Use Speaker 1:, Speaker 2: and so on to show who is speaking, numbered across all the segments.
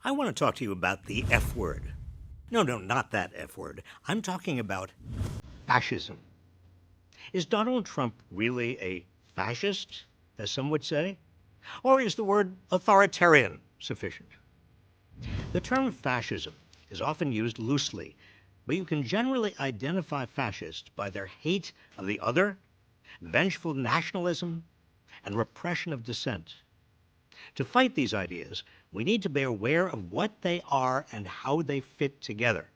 Speaker 1: I want to talk to you about the F word. No, not that F word. I'm talking about fascism. Is Donald Trump really a fascist, as some would say? Or is the word authoritarian sufficient? The term fascism is often used loosely, but you can generally identify fascists by their hate of the other, vengeful nationalism, and repression of dissent. To fight these ideas, we need to be aware of what they are and how they fit together.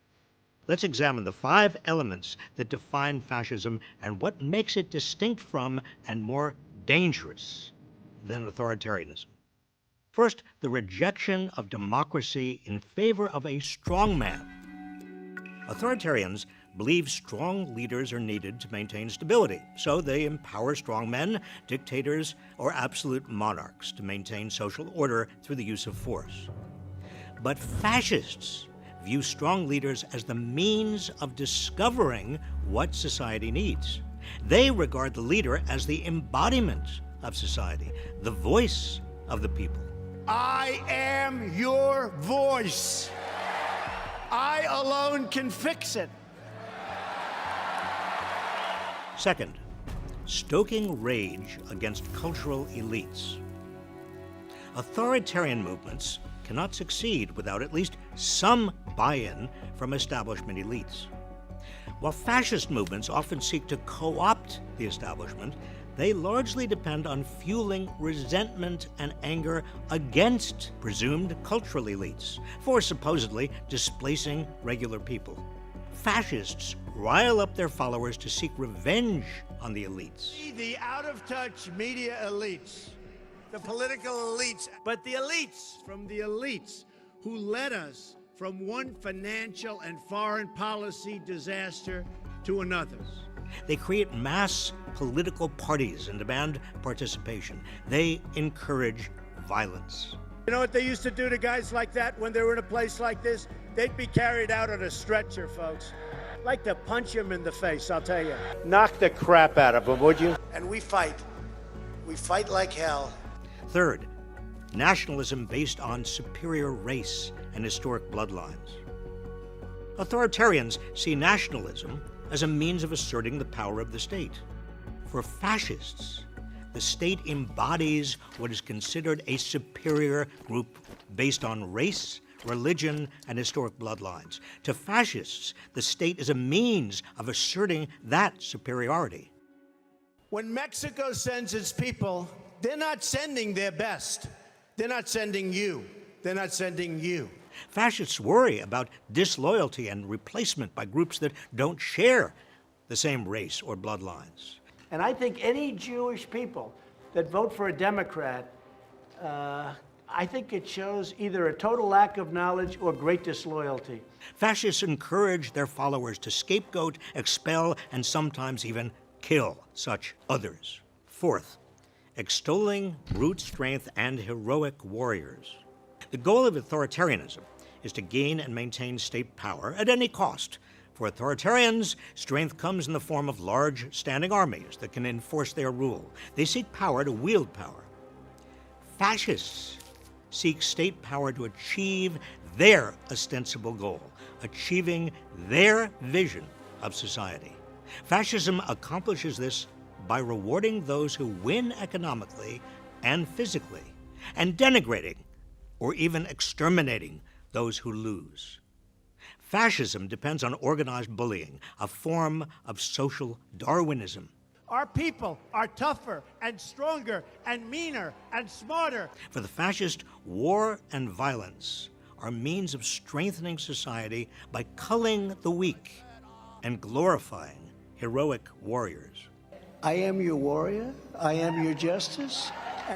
Speaker 1: Let's examine the 5 elements that define fascism and what makes it distinct from and more dangerous than authoritarianism. First, the rejection of democracy in favor of a strongman. Authoritarians believe strong leaders are needed to maintain stability, so they empower strongmen, dictators, or absolute monarchs to maintain social order through the use of force. But fascists view strong leaders as the means of discovering what society needs. They regard the leader as the embodiment of society, the voice of the people.
Speaker 2: I am your voice. I alone can fix it.
Speaker 1: Second, stoking rage against cultural elites. Authoritarian movements cannot succeed without at least some buy-in from establishment elites. While fascist movements often seek to co-opt the establishment, they largely depend on fueling resentment and anger against presumed cultural elites for supposedly displacing regular people. Fascists rile up their followers to seek revenge on the elites.
Speaker 2: The out-of-touch media elites, the political elites, but the elites from the elites who led us from one financial and foreign policy disaster to another.
Speaker 1: They create mass political parties and demand participation. They encourage violence.
Speaker 2: You know what they used to do to guys like that when they were in a place like this? They'd be carried out on a stretcher, folks. Like to punch him in the face, I'll tell you. Knock the crap out of him, would you? And we fight. We fight like hell.
Speaker 1: Third, nationalism based on superior race and historic bloodlines. Authoritarians see nationalism as a means of asserting the power of the state. For fascists, the state embodies what is considered a superior group based on race, religion, and historic bloodlines. To fascists, the state is a means of asserting that superiority.
Speaker 2: When Mexico sends its people, they're not sending their best. They're not sending you. They're not sending you.
Speaker 1: Fascists worry about disloyalty and replacement by groups that don't share the same race or bloodlines.
Speaker 3: And I think any Jewish people that vote for a Democrat, I think it shows either a total lack of knowledge or great disloyalty.
Speaker 1: Fascists encourage their followers to scapegoat, expel, and sometimes even kill such others. Fourth, extolling brute strength and heroic warriors. The goal of authoritarianism is to gain and maintain state power at any cost. For authoritarians, strength comes in the form of large standing armies that can enforce their rule. They seek power to wield power. Fascists seek state power to achieve their ostensible goal, achieving their vision of society. Fascism accomplishes this by rewarding those who win economically and physically, and denigrating or even exterminating those who lose. Fascism depends on organized bullying, a form of social Darwinism.
Speaker 2: Our people are tougher and stronger and meaner and smarter.
Speaker 1: For the fascist, war and violence are means of strengthening society by culling the weak and glorifying heroic warriors.
Speaker 3: I am your warrior. I am your justice.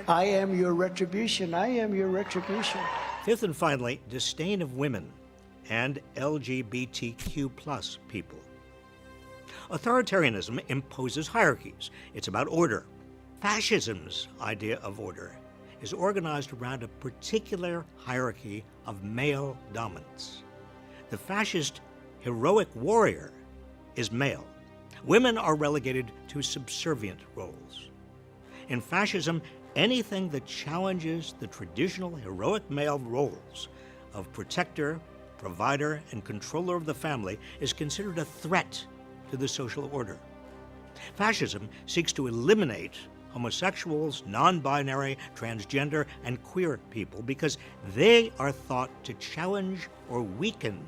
Speaker 3: I am your retribution. I am your retribution.
Speaker 1: Fifth and finally, disdain of women and LGBTQ plus people. Authoritarianism imposes hierarchies. It's about order. Fascism's idea of order is organized around a particular hierarchy of male dominance. The fascist heroic warrior is male. Women are relegated to subservient roles. In fascism, anything that challenges the traditional heroic male roles of protector, provider, and controller of the family is considered a threat to the social order. Fascism seeks to eliminate homosexuals, non-binary, transgender, and queer people because they are thought to challenge or weaken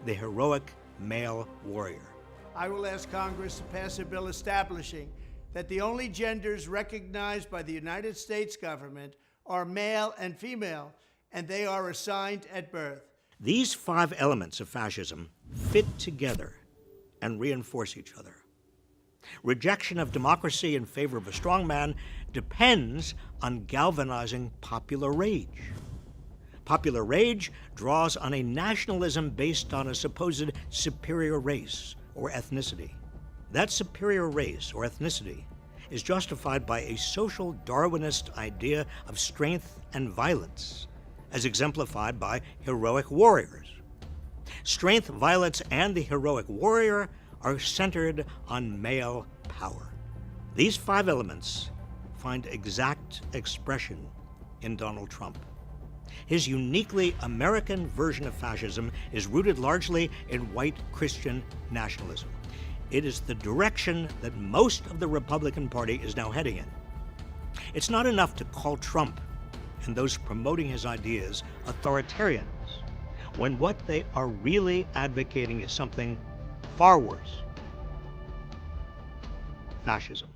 Speaker 1: the heroic male warrior.
Speaker 3: I will ask Congress to pass a bill establishing that the only genders recognized by the United States government are male and female, and they are assigned at birth.
Speaker 1: These 5 elements of fascism fit together and reinforce each other. Rejection of democracy in favor of a strongman depends on galvanizing popular rage. Popular rage draws on a nationalism based on a supposed superior race or ethnicity. That superior race or ethnicity is justified by a social Darwinist idea of strength and violence, as exemplified by heroic warriors. Strength, violence, and the heroic warrior are centered on male power. These 5 elements find exact expression in Donald Trump. His uniquely American version of fascism is rooted largely in white Christian nationalism. It is the direction that most of the Republican Party is now heading in. It's not enough to call Trump and those promoting his ideas authoritarians, when what they are really advocating is something far worse: fascism.